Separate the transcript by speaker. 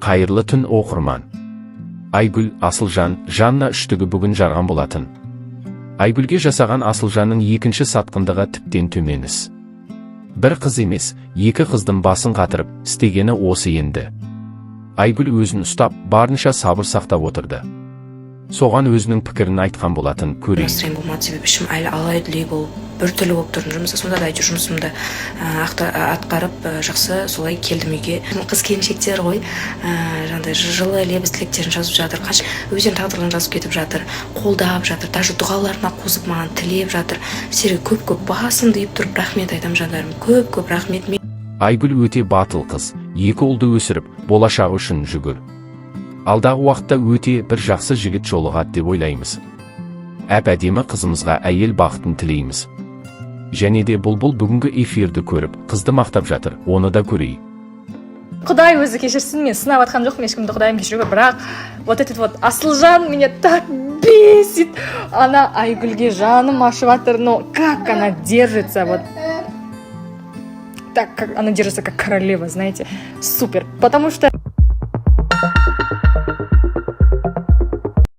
Speaker 1: Қайырлы түн оқырман. Айгүл, Асылжан, Жанна үштігі бүгін жарған болатын. Айгүлге жасаған Асылжанның екінші сатқындығы тіптен төмен іс. Бір қыз емес, екі қыздың басын қатырып, істегені осы енді. Айгүл өзін ұстап, барынша сабыр сақтап отырды. Соған өзінің пікірін айтқан болатын көрейін.
Speaker 2: Настроен болмады, себебі ішім әлі алай-дүлей болып, біртүрлі болып тұрдым. Жұмыста сонда да әйтеуір жұмысымды атқарып жақсы солай келдім үйге. Қыз-келіншектер ғой, жаңағыдай жылы лебіз тілектерін жазып жатыр, өздерінің тағдырларын жазып кетіп жатыр, қолдап жатыр, даже дұғаларына қосып маған тілеп жатыр. Сіздерге көп-көп басымды иіп тұрып рахмет айтамын жандарым. Көп-көп рахмет.
Speaker 1: Айгүл өте батыл қыз, екі ұлды өсіріп, болашағы үшін жүгір. Алдағы уақытта өте бір жақсы жігіт жолығады деп ойлаймыз. Әп-әдемі қызымызға әйел бақытын тілейміз. Және де бұлбұл бүгінгі эфирді көріп, қызды мақтап жатыр, оны да көрейік.
Speaker 3: Құдай өзі кешірсін, мен сынап атқан жоқпын ешкімді, Құдайым кешіруге, бірақ вот этот вот Асылжан меня так бесит. Она Айгүлге жаным ашып жатыр, но как она держится, вот так, как она держится как королева, знаете, супер, потому что